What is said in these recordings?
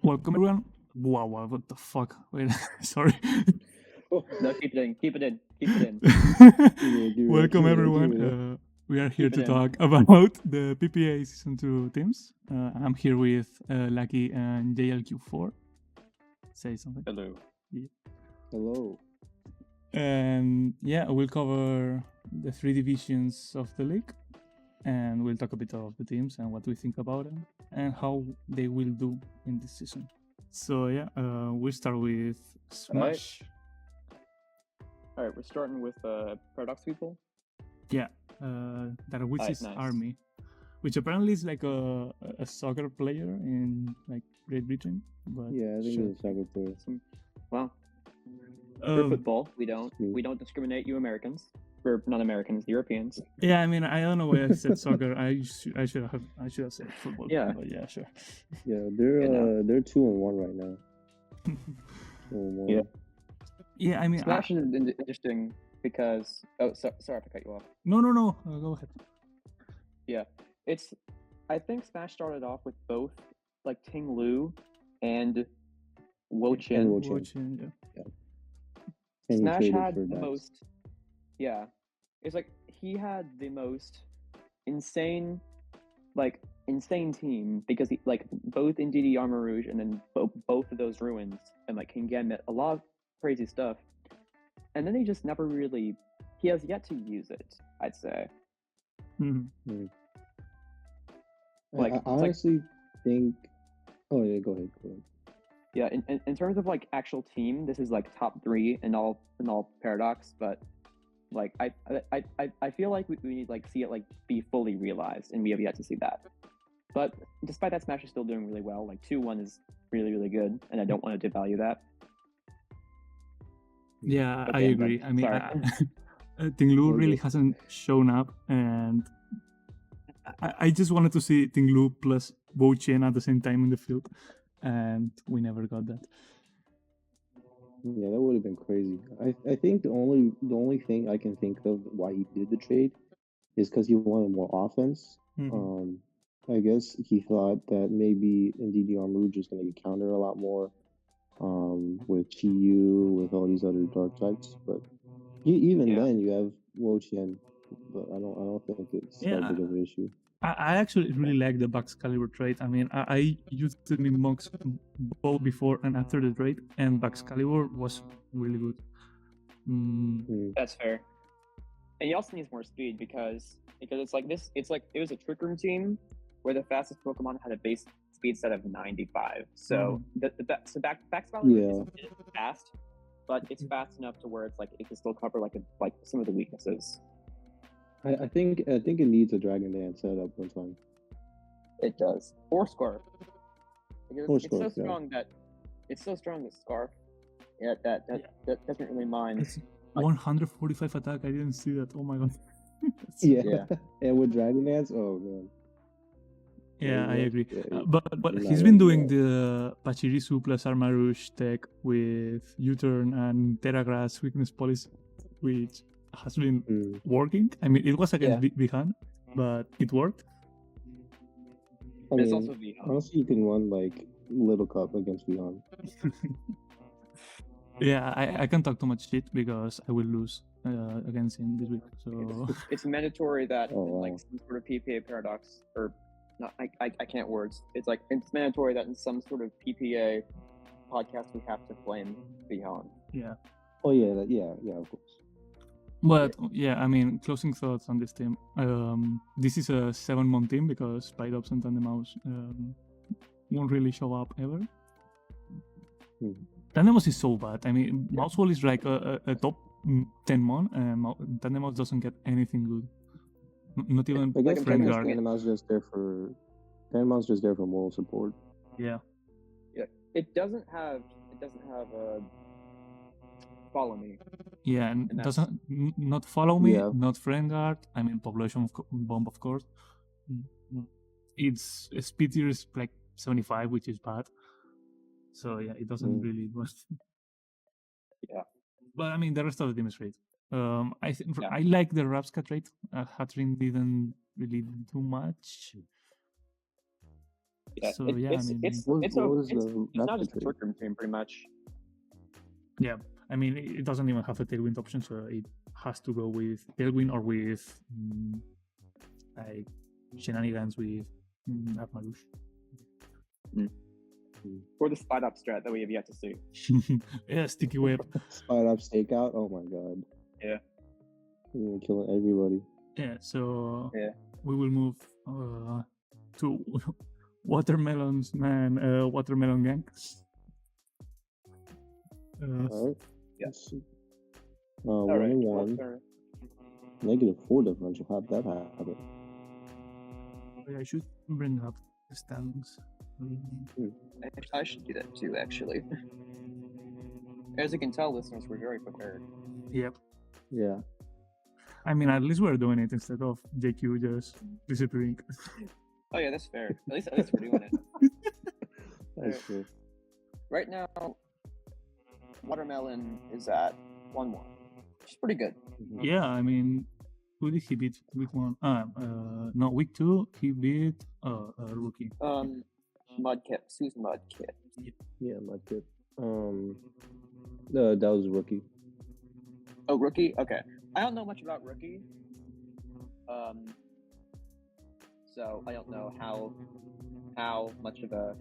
Welcome everyone. Wow, what the fuck? Wait, sorry. No, keep it in. Keep it in. Keep it in. Welcome everyone. We are here to talk about the PPA Season 2 teams. I'm here with Lackey and JLQ4. Say something. Hello. Yeah. Hello. And yeah, we'll cover the 3 divisions of the league. And we'll talk a bit of the teams and what we think about them and how they will do in this season. So yeah, we'll start with Smash. All right, we're starting with Paradox people. Yeah, Darwizzys nice. army, which apparently is like a soccer player in like Great Britain. But yeah, I think it's a soccer player. Well, for football, we don't discriminate you Americans. We're not Americans, Europeans. Yeah, I mean, I don't know why I said soccer. I should have said football. Yeah, but yeah, sure. Yeah, they're 2-1 right now. 2-1. Yeah. Yeah, I mean, Smash is interesting because sorry if I cut you off. No, go ahead. Yeah, I think Smash started off with both like Ting Lu and Wo-Chen. Yeah. Smash had the most. Yeah, it's like he had the most insane team because he like both in DD Armor Rouge and then both of those ruins and like King Gambit, a lot of crazy stuff, and then he just never really. He has yet to use it, I'd say. Mm-hmm. Like I honestly think. Oh yeah, go ahead. Yeah, in terms of like actual team, this is like top 3 in all Paradox, but like I feel like we need like see it like be fully realized, and we have yet to see that. But despite that, Smash is still doing really well. Like 2-1 is really, really good, and I don't want to devalue that. Yeah, I agree. I mean, Ting Lu really hasn't shown up, and I just wanted to see Ting Lu plus Wo-Chen at the same time in the field, and we never got that. Yeah, that would have been crazy. I think the only thing I can think of why he did the trade is because he wanted more offense. Mm-hmm. I guess he thought that maybe in DDR Rouge is going to get counter a lot more with Chi-Yu, with all these other dark types. But even then, you have Wo-Chen, but I don't think it's that big of an issue. I actually really like the Baxcalibur trade. I mean, I used it in mocks both before and after the trade, and Baxcalibur was really good. That's fair. And he also needs more speed because it's like this. It's like it was a Trick Room team where the fastest Pokemon had a base speed set of 95. So Baxcalibur is fast, but it's fast enough to where it's like it can still cover like some of the weaknesses. I think it needs a Dragon Dance setup one time. It does. Or Scarf. It's so strong that Scarf. Yeah, that doesn't really mind. It's 145 attack. I didn't see that. Oh my god. Yeah. And with Dragon Dance, oh man. Yeah, I agree. But he's been doing the Pachirisu plus Armarouge tech with U-turn and Terragrass weakness policy, which has been working. I mean, it was against Vihaan, but it worked. It's also Vihaan. Honestly, you can run like Little Cup against Vihaan. Yeah, I can't talk too much shit because I will lose against him this week. So it's mandatory that like some sort of PPA Paradox or not. I can't words. It's like it's mandatory that in some sort of PPA podcast we have to flame Vihaan. Yeah. Oh yeah, of course. But yeah, I mean, closing thoughts on this team. This is a 7-month team because Spidops and Tandemaus won't really show up ever. Tandemaus is so bad. I mean, Mousewall is like a top 10 mon, and Tandemaus doesn't get anything good. Not even friend guard. Tandemaus just there for moral support. Yeah. Yeah. It doesn't have a follow me. Yeah, and doesn't not follow me, not friend guard. I mean, population bomb, of course. Its speed tier is like 75, which is bad. So yeah, it doesn't really work. Yeah, but I mean, the rest of the team is great. I think I like the Rapska trade. Hatrin didn't really do much. Yeah, So it, yeah, it's I mean, it's What, it's what a was it's, the it's not just a raptor trick room team, pretty much. yeah, I mean, it doesn't even have a tailwind option, so it has to go with tailwind or with like shenanigans with Armarouche. Or the spot up strat that we have yet to see. Yeah, sticky web. Spot up stakeout? Oh my god. Yeah. He's gonna kill everybody. Yeah, so Yeah. we will move to Watermelons, man. Watermelon gang. Alright. Yeah. Let's see. All 1 right. and well, 1. sir. -4 differential. How'd that happen? I should bring up the standings. I should do that too, actually. As you can tell, listeners, we're very prepared. Yep. Yeah. I mean, at least we're doing it instead of JQ just disappearing. Oh yeah, that's fair. At least we're doing it. That's true. Right now, Watermelon is at 1-1, which is pretty good. Yeah, I mean, who did he beat week 1? No, week 2 he beat a rookie. Mudkips. Who's Mudkips? Yeah, Mudkip. No, that was a rookie. Oh, rookie. Okay, I don't know much about rookie. So I don't know how much of a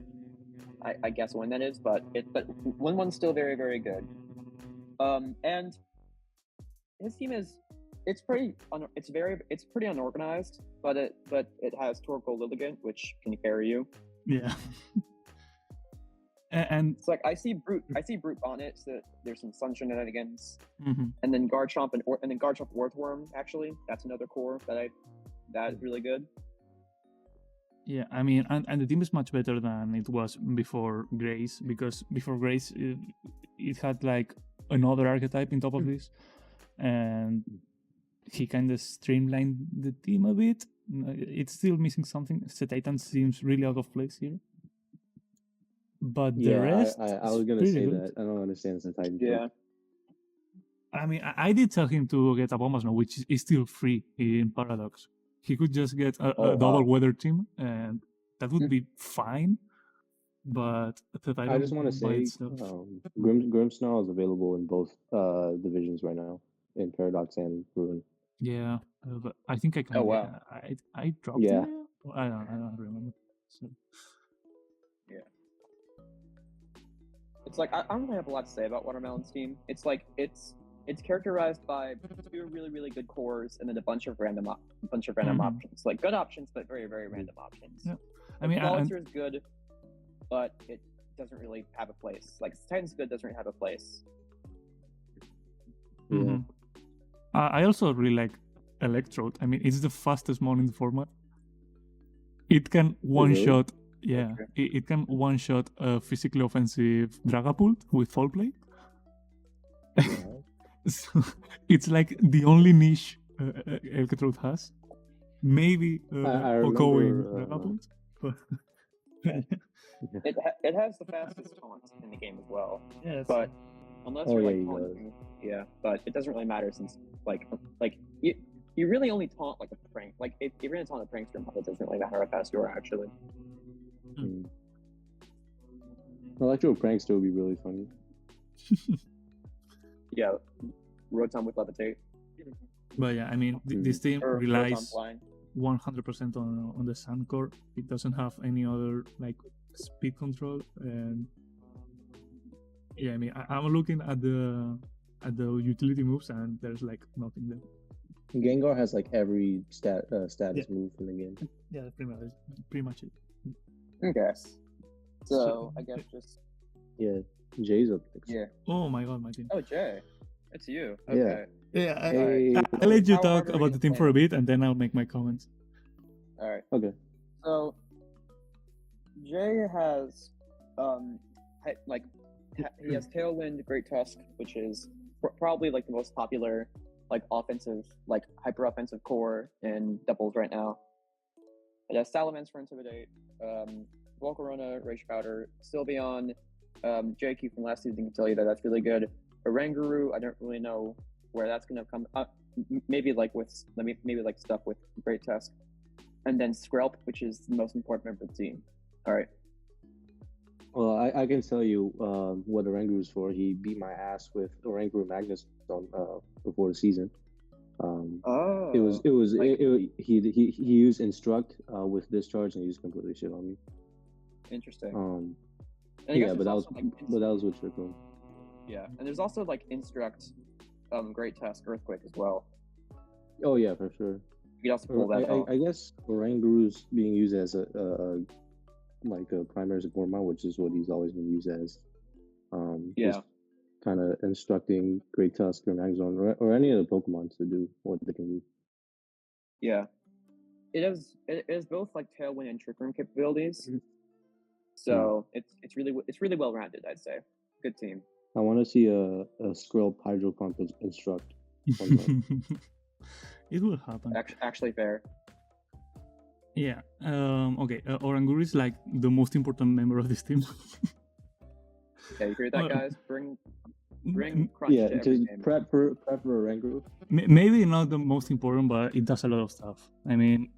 I guess win that is, but 1-1's still very, very good. And his team is it's pretty unorganized, but it has Torkoal Lilligant, which can carry you. Yeah. And it's like I see Brute on it, so there's some sun shenanigans, mm-hmm. and then Garchomp and then Garchomp Earthworm. Actually, that's another core that is really good. Yeah, I mean, and the team is much better than it was before Grace, because before Grace it had like another archetype on top of this, and he kind of streamlined the team a bit. It's still missing something. Titan seems really out of place here. But the rest, I was gonna say good. that. I don't understand Titan. Yeah. I mean, I did tell him to get a Bombas now, which is still free in Paradox. He could just get a double weather team, and that would be fine. But I just want to say, Grimmsnarl is available in both divisions right now, in Paradox and Ruin. Yeah, but I think I can. Oh wow! I dropped it. I don't remember. So. Yeah. It's like I don't really have a lot to say about Watermelon's team. It's like it's characterized by 2 really, really good cores and then a bunch of random options. Like good options, but very, very random options. Yeah. I mean, Volunteer is good, but it doesn't really have a place. Like Titan's good, doesn't really have a place. Mm-hmm. I also really like Electrode. I mean, it's the fastest mon in the format. It can one-shot. Yeah, it can one-shot a physically offensive Dragapult with Fall Play. So it's like the only niche Electrode has. Maybe going Dragapult. But it has the fastest taunt in the game as well. Yes. But unless you're like taunting, but it doesn't really matter since like you really only taunt like a prank. Like if you're gonna taunt a prankster, it doesn't really matter how fast you are actually. Electro Prankster would be really funny. Yeah, Rotom with Levitate. But yeah, I mean, this team relies 100% on the Sun Core. It doesn't have any other like speed control, and yeah, I mean, I'm looking at the utility moves, and there's like nothing there. Gengar has like every status move in the game. Yeah, pretty much it. Okay. So I guess just Jay's up next. Yeah. Oh my god, my team. Oh Jay, it's you. Okay. Yeah. I'll let you talk about the team for a bit, and then I'll make my comments. All right. Okay. So Jay has he has Tailwind, Great Tusk, which is probably like the most popular like offensive, like hyper offensive core in doubles right now. It has Salamence for Intimidate, Volcarona, Rage Powder, Sylveon, JQ from last season can tell you that that's really good. Oranguru, I don't really know where that's gonna come. Maybe like stuff with Great Tusk, and then Skrelp, which is the most important member of the team. All right. Well, I can tell you what Oranguru's for. He beat my ass with Oranguru Magnus on before the season. He used Instruct with Discharge, and he just completely shit on me. Interesting. Yeah, but that was with Trick Room. Yeah, and there's also like Instruct, Great Tusk, Earthquake as well. Oh yeah, for sure. You can also pull that off. I guess Oranguru's being used as a primary support mount, which is what he's always been used as. Just kind of instructing Great Tusk or Magzone or any of the Pokemon to do what they can do. Yeah, it is both like Tailwind and Trick Room capabilities. So it's really well rounded, I'd say. Good team. I want to see a Skrill Hydro Pump Instruct. It will happen. Actually fair. Yeah. Okay. Oranguru is like the most important member of this team. Yeah, you hear that, guys? Bring Crunch yeah, to just every game. prep for Oranguru. Maybe not the most important, but it does a lot of stuff. I mean,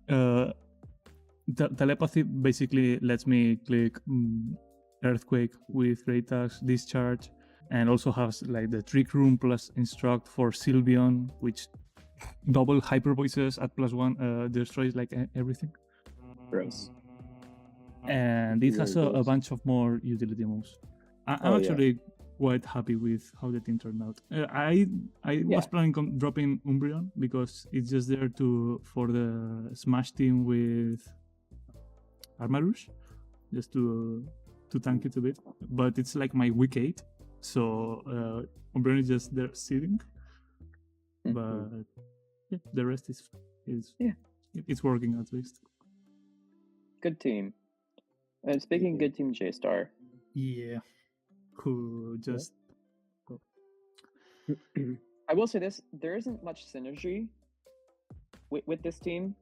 telepathy basically lets me click Earthquake with Great Tusk, Discharge, and also has like the Trick Room plus Instruct for Sylveon, which double Hyper Voices at +1 destroys like everything. Gross. And it has a bunch of more utility moves. I'm actually quite happy with how the team turned out. I was planning on dropping Umbreon because it's just there for the Smash team with Armarouge, just to tank it a bit. But it's like my weak 8, so Umbreon is just there sitting. But yeah, the rest is it's working at least. Good team. And speaking good team, J-Star. Yeah. Who just... I will say this, there isn't much synergy with this team.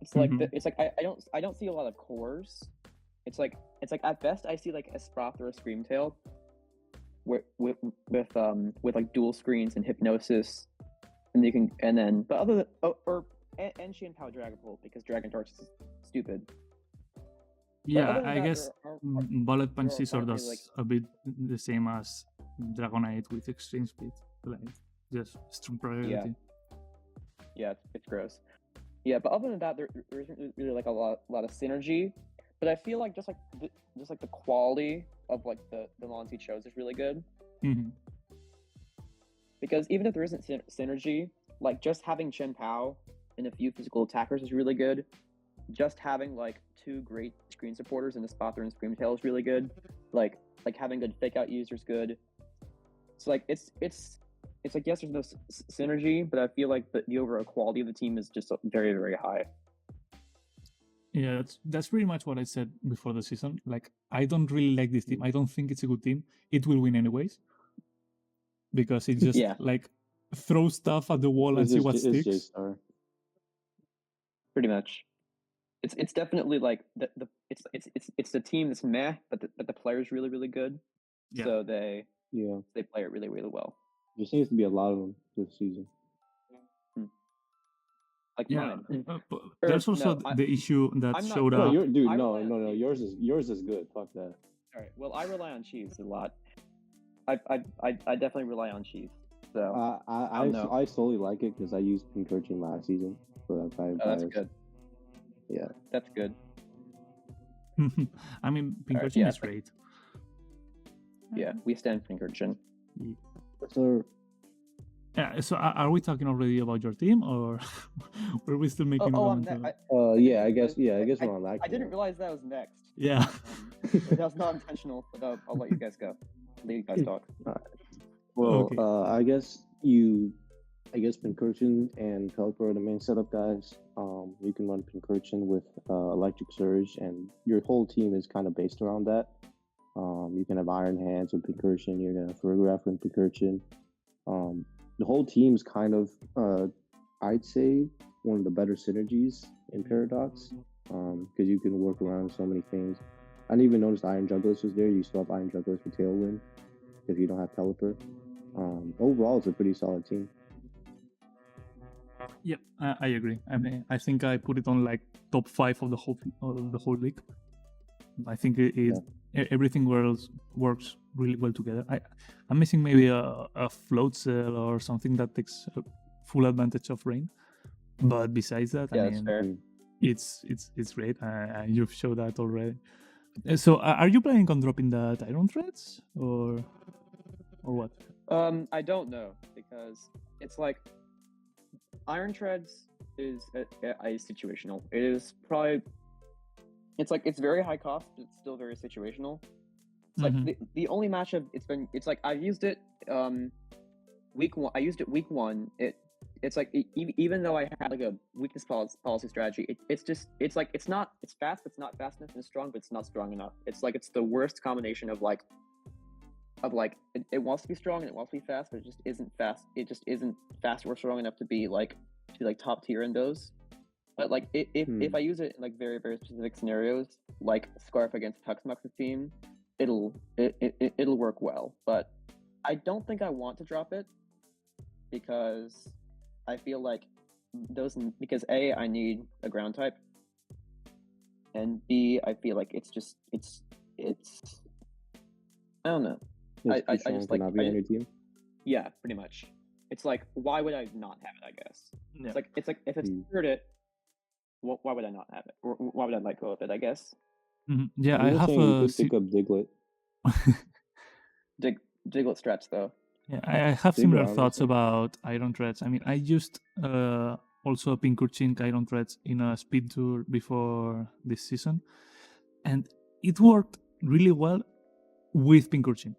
It's like I don't see a lot of cores. It's like at best I see like a Sprout or a Screamtail with like dual screens and Hypnosis, and Enchi and Power Dragapult because Dragon Torch is stupid. Yeah, I guess Bullet Punch Scizor does a bit the same as Dragonite with extreme speed, like just strong priority. Yeah, it's gross. Yeah, but other than that, there isn't really like a lot of synergy. But I feel like just like the quality of like the mons he chose is really good. Mm-hmm. Because even if there isn't synergy, like just having Chen Pao and a few physical attackers is really good. Just having like 2 great screen supporters in the Spother and Screamtail is really good. Like having good fake out users good. So like it's like yes, there's no synergy, but I feel like the overall quality of the team is just very, very high. Yeah, that's pretty much what I said before the season. Like I don't really like this team. I don't think it's a good team. It will win anyways because it just like throw stuff at the wall and see what sticks. Pretty much. It's definitely like it's the team that's meh, but the player's really, really good. Yeah. So they play it really, really well. There seems to be a lot of them this season. Like mine. There's also the issue that showed up. No, yours is good. Fuck that. All right. Well, I rely on Cheese a lot. I definitely rely on Cheese. So I solely like it because I used Curchin last season, so that's good. Yeah, that's good. I mean, Curchin is great. Yeah, we stand Curchin. So, so are we talking already about your team, or were we still making? I guess we're on Lackey. I didn't realize that was next. Yeah, that was not intentional. But I'll let you guys go. Let you guys talk. Well, okay. I guess Curchin and Pelipper are the main setup guys. You can run Curchin with Electric Surge, and your whole team is kind of based around that. You can have Iron Hands with Curchin. You're gonna have Ferograph with Curchin. The whole team's kind of, I'd say, one of the better synergies in Paradox, because you can work around so many things. I didn't even notice Iron Jugglers was there. You swap Iron Jugglers for Tailwind if you don't have Pelipper. Overall, it's a pretty solid team. Yep, I agree. I mean, I think I put it on like top 5 of the whole league. I think everything works really well together. I'm missing maybe a float cell or something that takes full advantage of rain. But besides that, Yeah, that's fair. It's great. You've showed that already. So are you planning on dropping the Tyrant threads or what? I don't know, because it's like Iron Treads is a situational. It is probably, it's very high cost, but it's still very situational. It's like the only matchup it's like I've used it week one. I used it week one. It's like even though I had like a weakness policy strategy, it's fast, but it's not fast enough, and it's strong, but it's not strong enough. It's the worst combination of it wants to be strong and it wants to be fast, but it just isn't fast. It just isn't fast or strong enough to be top tier in those. But like if I use it in like very, very specific scenarios, like Scarf against Tuxmux's team, it'll work well. But I don't think I want to drop it, because I feel like because A, I need a ground type, and B, I feel like it's I don't know. I just like not be on your team. Yeah, pretty much. It's like, why would I not have it? I guess it's like if it's secured it, why would I not have it? Or why would I let go of it? I guess. Yeah, I have a pick up Diglett. Diglett strats though. Yeah, I have similar thoughts about Iron Threads. I mean, I used also a Pink Curchin Iron Threads in a speed tour before this season, and it worked really well with Pink Curchin.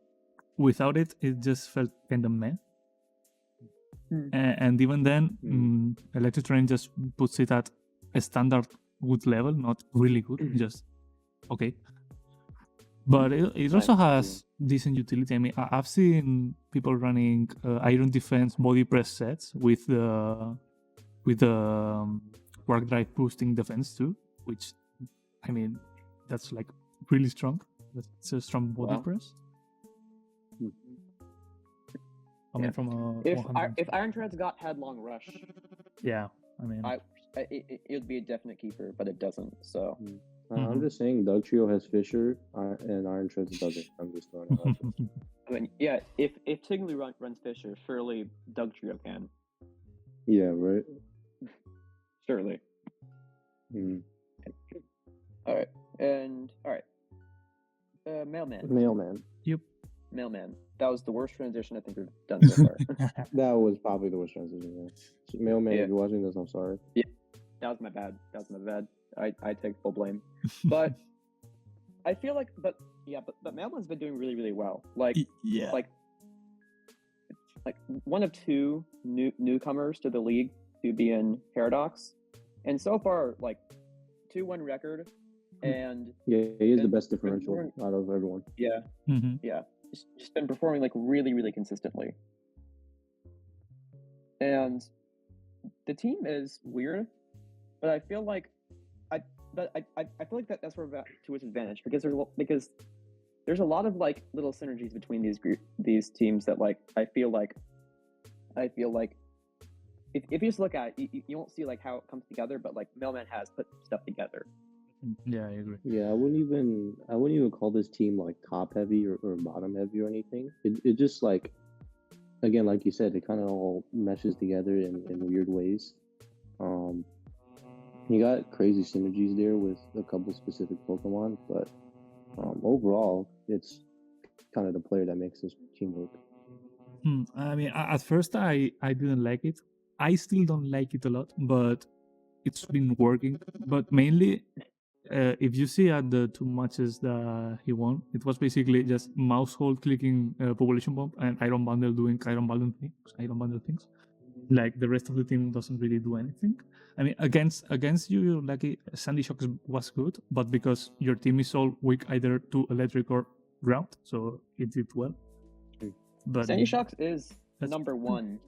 Without it, it just felt kind of meh. And even then, Electric Terrain just puts it at a standard good level, not really good, just okay. But it also has decent utility. I mean, I've seen people running Iron Defense body press sets with the Quark Drive boosting defense too, which, I mean, that's like really strong. It's a strong body press. I mean, from a if Iron Treads got Headlong Rush, yeah, I mean, it would be a definite keeper, but it doesn't. So I'm just saying, Doug Trio has Fisher and Iron Treads doesn't. I'm just throwing it out there. I mean, yeah, if Tingly runs Fisher, surely Doug Trio can. Yeah, right. Surely. All right. Mailman. Yep. Mailman. That was the worst transition I think we've done so far. That was probably the worst transition. Yeah. So, Mailman, if you're watching this, I'm sorry. Yeah, that was my bad. I take full blame. But I feel like, but Mailman's been doing really, really well. Like one of two newcomers to the league to be in Paradox, and so far, like 2-1 record, and yeah, he is the best differential out of everyone. Yeah, yeah. Just been performing like really, really consistently. And the team is weird, but I feel like I feel like that's sort of to its advantage, because there's a lot of like little synergies between these teams that like I feel like if you just look at it, you won't see like how it comes together, but like MailMan has put stuff together. Yeah, I agree. Yeah, I wouldn't even call this team like top heavy or bottom heavy or anything. It just like, again, like you said, it kind of all meshes together in weird ways. You got crazy synergies there with a couple specific Pokemon, but overall, it's kind of the player that makes this team work. I mean, at first I didn't like it. I still don't like it a lot, but it's been working. But mainly, if you see at the 2 matches that he won, it was basically just mouse hold clicking population bomb and Iron Bundle doing Iron Bundle things. Like the rest of the team doesn't really do anything. I mean, against you, Lackey, Sandy Shocks was good, but because your team is all weak either to electric or ground, so it did well. But Sandy Shocks is number 1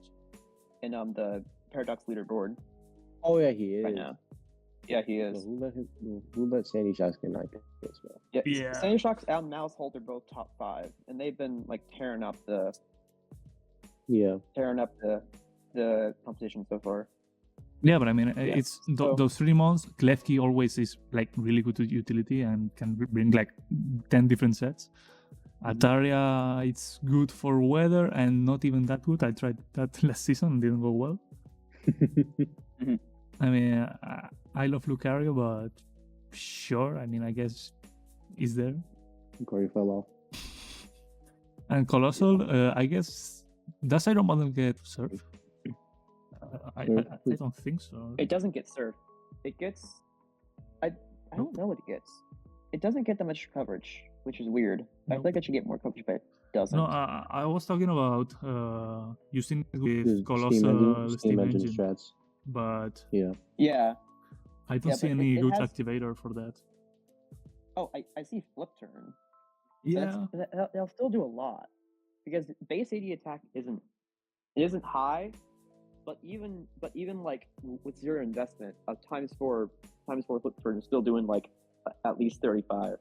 in the Paradox leaderboard. Oh yeah, he is right now. Yeah, he is. So who let Sandy Shocks get 9 picks, bro? Yeah. Sandy Shocks and Mousehold are both top 5, and they've been like tearing up the competition so far. Yeah, but I mean, Yeah, it's so- those 3 months. Lackey always is like really good to utility and can bring like 10 different sets. Ataria, it's good for weather and not even that good. I tried that last season and didn't go well. I mean, I love Lucario, but sure. I mean, I guess is there. Corey fell off. And Colossal, I guess, does Iron Bundle get Surf? I don't think so. It doesn't get Surf. It gets. I don't know what it gets. It doesn't get that much coverage, which is weird. I feel like it should get more coverage, but it doesn't. No, I was talking about using it with Steam Colossal Steam engine strats. but Yeah. I don't see but any it good has- activator for that. Oh, I see Flip Turn. Yeah, They'll still do a lot because base AD attack isn't high, but even like with zero investment, times four Flip Turn is still doing like at least 35.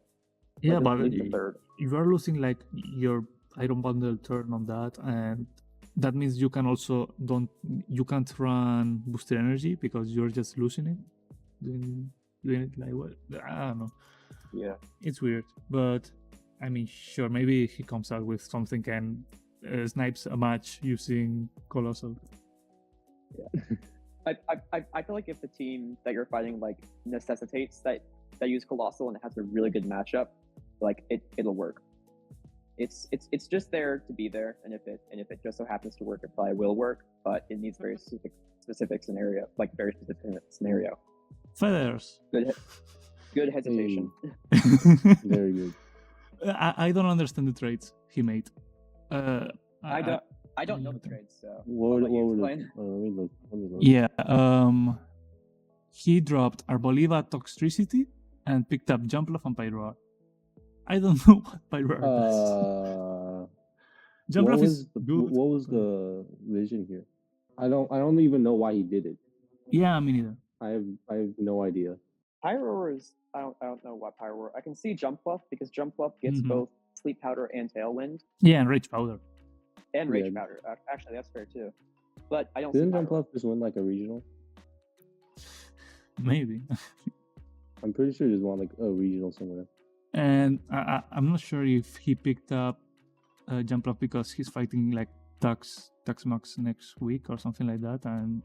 yeah, Like, but at least a third. you are losing like your Iron Bundle turn on that, and that means you can also can't run Booster Energy because you're just losing it. Doing it like what? I don't know. Yeah. It's weird, but I mean, sure, maybe he comes out with something and snipes a match using Colossal. I feel like if the team that you're fighting like necessitates that use Colossal and it has a really good matchup, like it'll work. It's just there to be there, and if it just so happens to work, it probably will work. But it needs very specific scenario, like very specific scenario. Feathers. Good hesitation. Very good. I don't understand the trades he made. I don't know the trades, so What I'll let you were the? explain. Let me look. Yeah. He dropped Arboliva Toxtricity and picked up Jumpluff and Pyroar. I don't know what Pyroar does. Jumpluff is good. What was the vision here? I don't even know why he did it. Yeah, me neither. I have no idea. Pyroar is I don't know what Pyroar. I can see Jumpluff because Jumpluff gets both Sleep Powder and Tailwind. Yeah, and Rage Powder. And Rage Powder. Actually, that's fair too. But I don't Didn't see Jumpluff just win like a regional? Maybe. I'm pretty sure he just won like a regional somewhere. And I'm not sure if he picked up Jumpluff because he's fighting like Tuxmux next week or something like that, and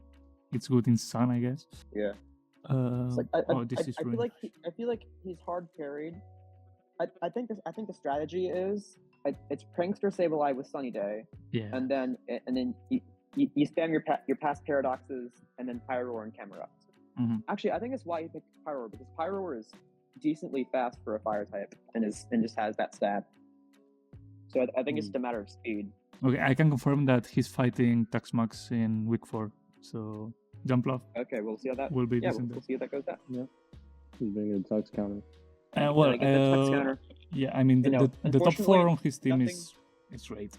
it's good in Sun, I guess. Yeah. Like, I feel like he's hard carried. I think the strategy is it's Prankster Sableye with Sunny Day, and then you spam your past Paradoxes and then Pyroar and Cammorants. Actually, I think it's why he picked Pyroar because Pyroar is decently fast for a fire type and just has that stat. So I think it's just a matter of speed. Okay, I can confirm that he's fighting Tuxmux in week 4. So Jumpluff. Okay, we'll see how that will be. Yeah, we'll see how that goes down. Yeah, he's bringing a Tux counter. Well, yeah, I mean the top 4 on his team is great.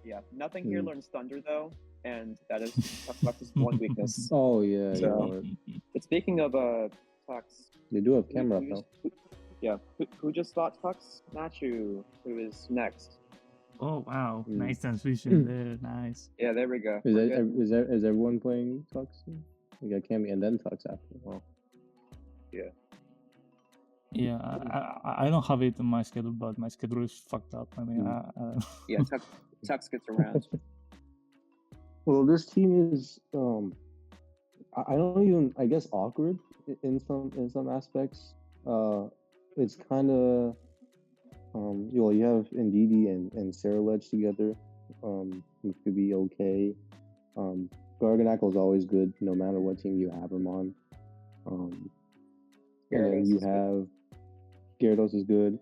Yeah, nothing here learns Thunder though, and that is Tuxmux's one weakness. Oh yeah. So, but speaking of Tux, they do have camera though. Who just fought Tux? Mattchu, who is next. Oh wow, nice transition there, nice. Yeah, there we go. Is everyone playing Tux? We got Cammie and then Tux after. Wow. Yeah. Yeah, I don't have it in my schedule, but my schedule is fucked up. I mean, yeah, Tux gets around. Well, this team is I don't even, I guess, awkward in some aspects. It's kind of you have Ndidi and Saraledge together, which could be okay. Garganackle is always good, no matter what team you have him on. And then you have Gyarados is good,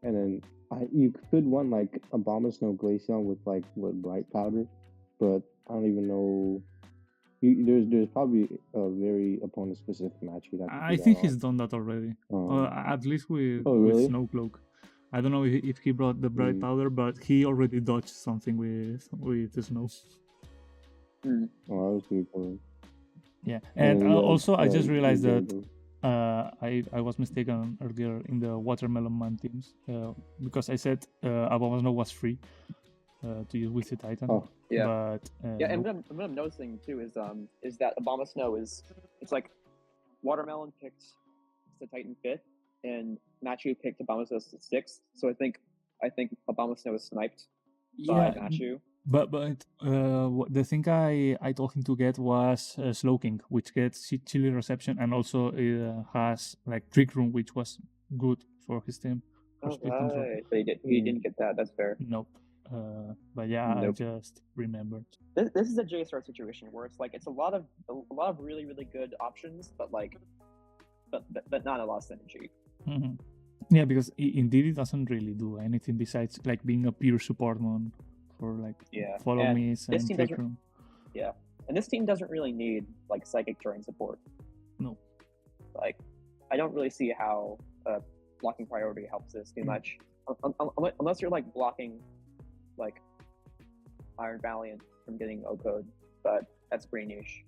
and then you could run like Abomasnow Glaceon with like Bright Powder, but I don't even know. There's probably a very opponent specific match. I think he's done that already, at least with Snowcloak. I don't know if he brought the Bright Powder, but he already dodged something with the Snow. Oh, that was pretty cool. Yeah, and also I just realized that I was mistaken earlier in the Watermelon Man teams because I said Abomasnow was free. to use with the Titan. Oh. Yeah. But Yeah, and what I'm noticing too is that Obama Snow it's like Watermelon picked the Titan 5th, and Mattchu picked Obama Snow 6th. So I think Obama Snow is sniped by Mattchu. But the thing I told him to get was Slowking, which gets chilly reception, and also it has like Trick Room, which was good for his team. Oh, right. But he didn't get that. That's fair. Nope. But yeah, Nope. I just remembered. This is a JSR situation where it's a lot of really really good options, but not a lot of synergy. Mm-hmm. Yeah, because indeed it doesn't really do anything besides like being a pure support mon for like follow me's and Trick Room. Yeah, and this team doesn't really need like Psychic Terrain support. No. Like, I don't really see how blocking priority helps this too much, unless you're like blocking like Iron Valiant from getting O-Code, but that's pretty niche.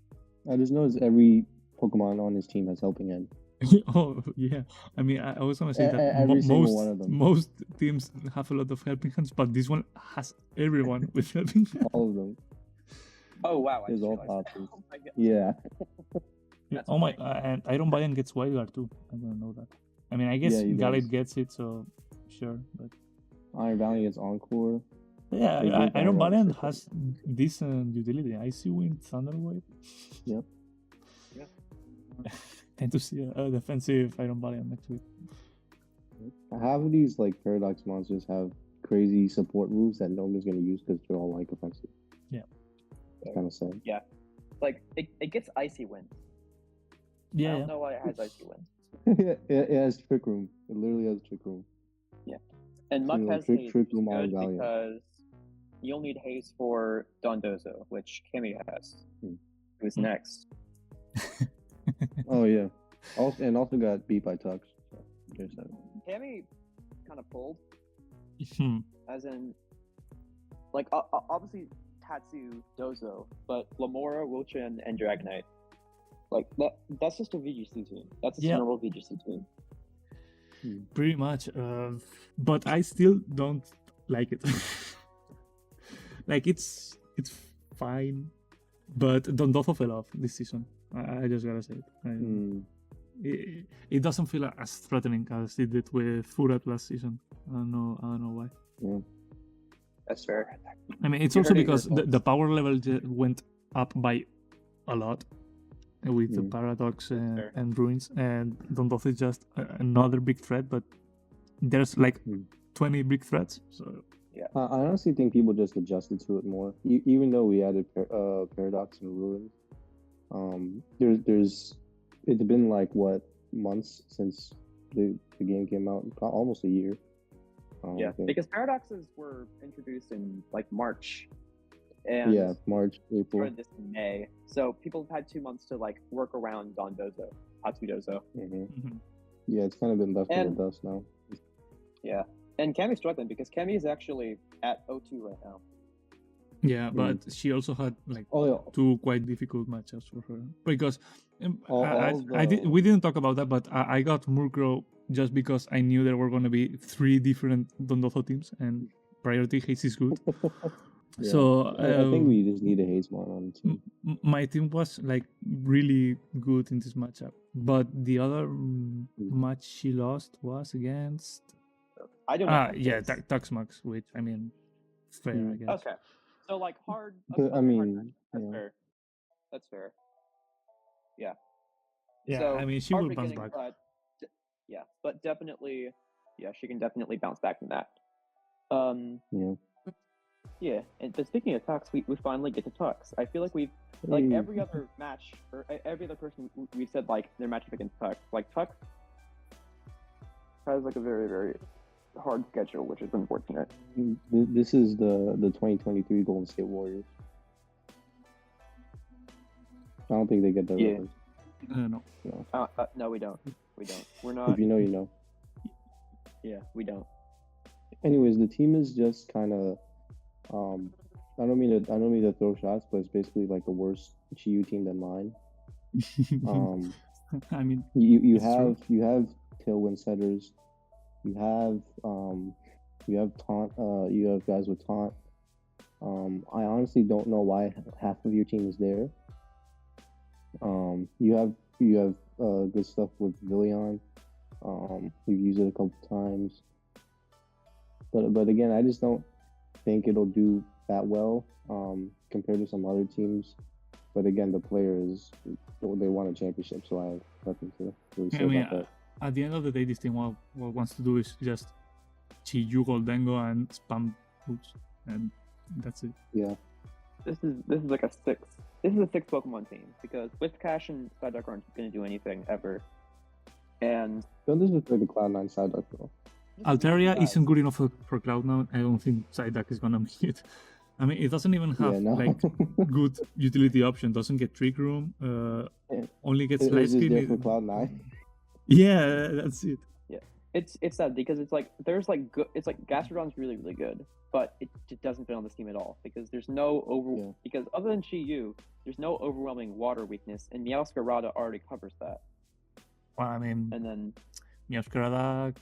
I just noticed every Pokemon on his team has Helping Hand. Oh yeah, I mean I was gonna say that Every single one of them. most teams have a lot of helping hands, but this one has everyone with helping hands. All of them. Oh wow, There's all options. Oh my god. Yeah. Oh my, and Iron Valiant gets Wildguard too. I didn't know that. I mean, I guess Galate gets it, so sure, but Iron Valiant gets Encore. Yeah, Iron Valiant has decent utility. Icy Wind, Thunderwave. Yep. Yeah. Tend to see a defensive Iron Valiant next week. Half of these like Paradox monsters have crazy support moves that no one's gonna use because they're all like offensive. Yeah. It's kind of sad. Yeah. Like it gets Icy Wind. Yeah. I don't know why it has Icy Wind. it has Trick Room. It literally has Trick Room. Yeah. And Muck has Trick Haze, Room which is good Valiant. because you'll need Haze for Dondozo, which Cammie has. Who's next? Oh yeah. Also got beat by Tux. So there's that. Cammie kind of pulled, as in, like obviously Tatsu, Dozo, but Lamora, Wilchin, and Dragonite. Like that's just a VGC team. That's a normal VGC team. Pretty much. But I still don't like it. Like it's fine, but Dondozo fell off this season. I just gotta say it. It doesn't feel as threatening as it did with Furat last season. I don't know why. Yeah. That's fair. I mean, it's also because the power level went up by a lot with the Paradox and Ruins, and Dondozo is just another big threat, but there's like 20 big threats. So yeah, I honestly think people just adjusted to it more, even though we added Paradox and Ruins. It's been like what months since the game came out, almost a year. Because Paradoxes were introduced in like March, and March, April. Started this in May, so people have had 2 months to like work around Dondozo, Tatsudozo. Yeah, it's kind of been left in the dust now. Yeah, and Cammie's struggling because Cammie is actually at 0-2 right now. Yeah, but she also had like 2 quite difficult matchups for her because we didn't talk about that, but I got Murkrow just because I knew there were going to be 3 different Dondozo teams and priority Haze is good. So I think we just need a Haze mon on the team. My team was like really good in this matchup, but the other match she lost was against I don't know. Tuxmux, which I mean fair, I guess. Okay. So like hard. I mean, that's fair. That's fair. Yeah. Yeah. So, I mean, she will bounce back. But definitely, she can definitely bounce back from that. Yeah. And but speaking of Tux, we finally get to Tux. I feel like we've every other match or every other person we've said like their matchup against Tux. Like Tux has like a very very hard schedule, which is unfortunate. This is the 2023 Golden State Warriors. I don't think they get that. No. No, we don't. We're not. If you know, you know. Yeah, we don't. Anyways, the team is just kind of. I don't mean to throw shots, but it's basically like a worse Chiyu team than mine. I mean, you have Tailwind setters. You have taunt. You have guys with taunt. I honestly don't know why half of your team is there. You have good stuff with Vihaan. You've used it a couple times, but again, I just don't think it'll do that well compared to some other teams. But again, the players, they won a championship, so I have nothing to really say about that. At the end of the day, this team what wants to do is just Chi-Yu, Goldengo, and spam boots, and that's it. Yeah. This is like a six. This is a 6 Pokemon team because with Cash and Psyduck aren't going to do anything ever. And Don't disrespect the Cloud9 Psyduck though. Altaria isn't good enough for Cloud9. I don't think Psyduck is gonna make it. I mean, it doesn't even have like good utility option. Doesn't get Trick Room. Only gets Light Is it there Skin. for Cloud9? Yeah, that's it. Yeah, it's sad because it's like there's like good. It's like Gastrodon's really good, but it just doesn't fit on this team at all because there's no because other than Chi-Yu, there's no overwhelming water weakness, and Meowscarada already covers that. Well, I mean, and then Meowscarada,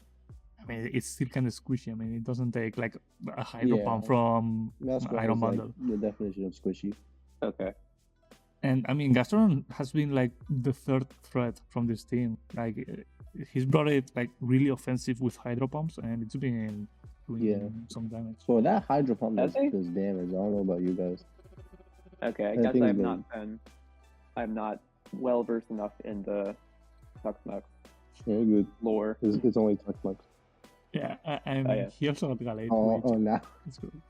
I mean, it's still kind of squishy. I mean, it doesn't take like a Hydro Pump from Iron Bundle. Like the definition of squishy. Okay. And I mean, Gastrodon has been like the third threat from this team. Like, he's brought it like really offensive with Hydro Pumps, and it's been doing some damage. So that Hydro Pump does damage. I don't know about you guys. Okay, I guess I'm not well versed enough in the Tuxmux lore. It's only Tuxmux. Yeah, and he also got Galate. Oh, now. It's good.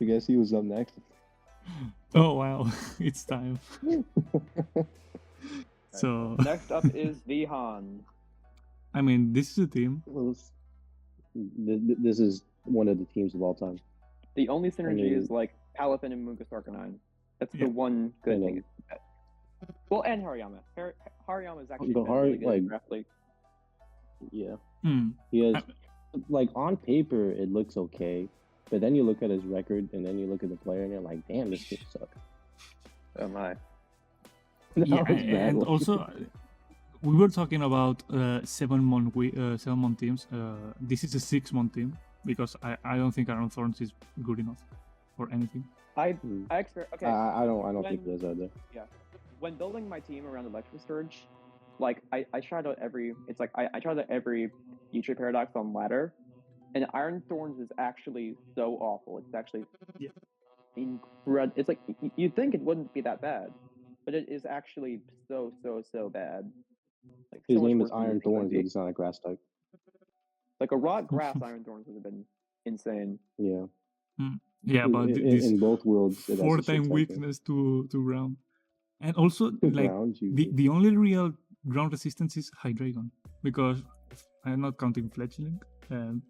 I guess he was up next. Oh wow, it's time. So next up is Vihaan. I mean, this is a team. Well, this is one of the teams of all time. The only synergy is like Palafin and Mungus Arcanine. That's the one good thing. Well, and Hariyama. Hariyama is actually really good in Draft League. Yeah. He has, like, on paper, it looks okay. But then you look at his record, and then you look at the player, and you're like, damn, this kid sucks. Oh, my. Yeah, and also, we were talking about 7-month teams. This is a 6-month team, because I don't think Aaron Thorns is good enough for anything. I don't think there's either. Yeah. When building my team around Electric Surge, like I tried out every Future Paradox on ladder, and Iron Thorns is actually so awful. It's actually incredible. It's like you'd think it wouldn't be that bad, but it is actually so bad. Like, his name is Iron Thorns, but he's not a grass type. Like a rock grass Iron Thorns would have been insane. Yeah. Yeah, but in both worlds, 4-time weakness to ground, and also like the only real ground resistance is Hydreigon, because I'm not counting Fletchling, and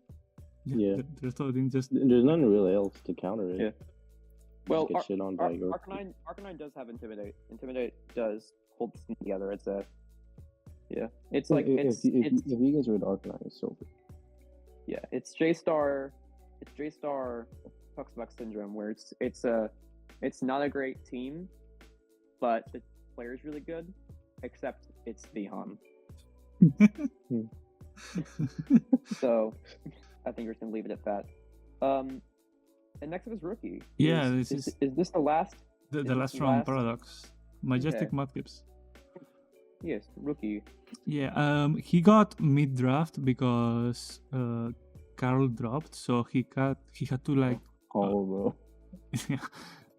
there's nothing really else to counter it. Yeah. Well, Arcanine does have Intimidate. Intimidate does hold the team together. It's if you guys read Arcanine, it's so good. Yeah, it's J-Star Tuxmux syndrome, where it's not a great team, but the player's really good, except it's Vihaan. So I think we're just gonna leave it at that. And next up is Rookie. Yeah, is this the last? The last round Paradox. Majestic Mudkips. Yes, Rookie. Yeah, he got mid-draft because Carl dropped, so he had to like bro.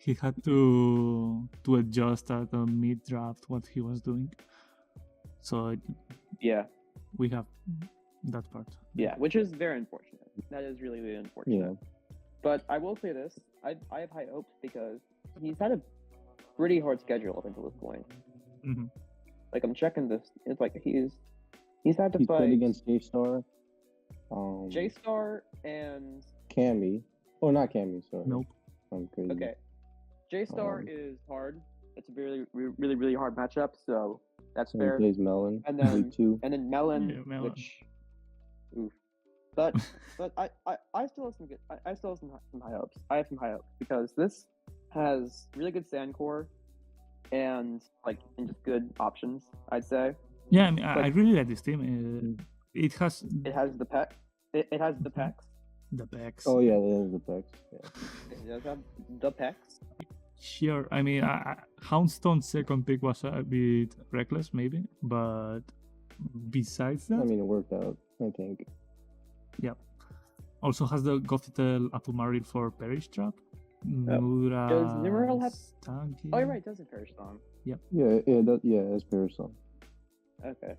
he had to adjust at the mid-draft what he was doing. So we have that part. Yeah, which is very unfortunate. That is really, really unfortunate. Yeah. But I will say this: I have high hopes because he's had a pretty hard schedule up until this point. Mm-hmm. Like, I'm checking this. It's like he's had to fight played against J-Star. J-Star and Cammie. Oh, not Cammie. Sorry. Nope. I'm crazy. Okay. J-Star is hard. It's a really hard matchup. So that's fair. He plays Melon. And then Melon, Melon. which, oof. But I still have some high hopes. I have some high hopes because this has really good sand core and just good options, I'd say. Yeah, I mean, I really like this team. It has the pecs. The packs. Oh yeah, there's the packs. Yeah. Does have the pecs? Sure. I mean, Houndstone's second pick was a bit reckless, maybe, but besides that, I mean, it worked out. I think. yeah. Also has the Gothitelle Apple for Perish Trap. Nura Does Numeral have? Stanky. Oh, you're right. It doesn't Perish Song. Yeah, it's Parasol. Okay.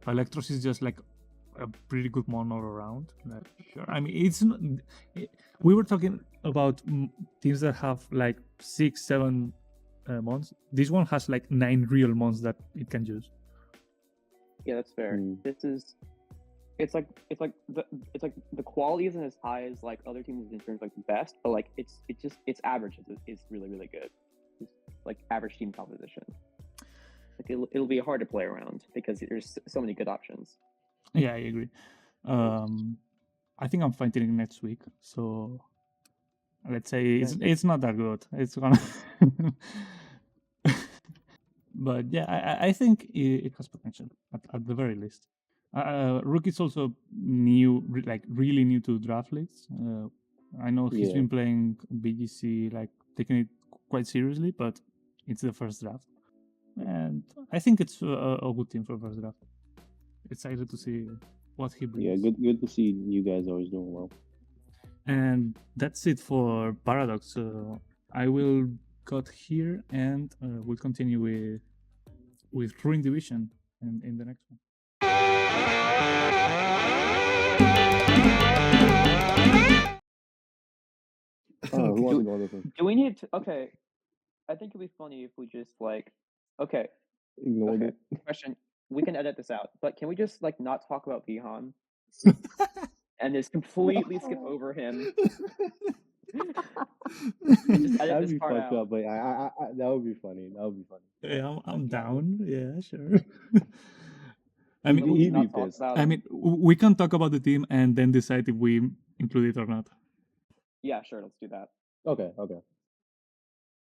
Electros is just like a pretty good mon all around. Like, sure. I mean, it's not, we were talking about teams that have like 6-7 mons. This one has like 9 real mons that it can use. Yeah, that's fair. This is. It's like the quality isn't as high as like other teams in terms of like best, but like it's its average is really really good. It's like average team composition. Like it'll be hard to play around because there's so many good options. Yeah, I agree. I think I'm fighting next week, so let's say it's not that good. It's gonna, but yeah, I think it has potential at the very least. Rookie's also new, like really new to draft leagues. I know he's been playing BGC, like taking it quite seriously, but it's the first draft, and I think it's a good team for first draft. Excited to see what he brings. Yeah, good to see you guys always doing well. And that's it for Paradox. I will cut here, and we'll continue with Ruin Division in the next one. Do we need to? Okay, I think it'd be funny if we just like, okay, ignored it. Question: we can edit this out, but can we just like not talk about Vihaan and just completely skip over him? Just edit That'd this be part fucked out. up, but that would be funny. That would be funny. Yeah, I'm down. Yeah, sure. I mean, he'd be pissed. I mean, we can talk about the team and then decide if we include it or not. Yeah, sure. Let's do that. Okay.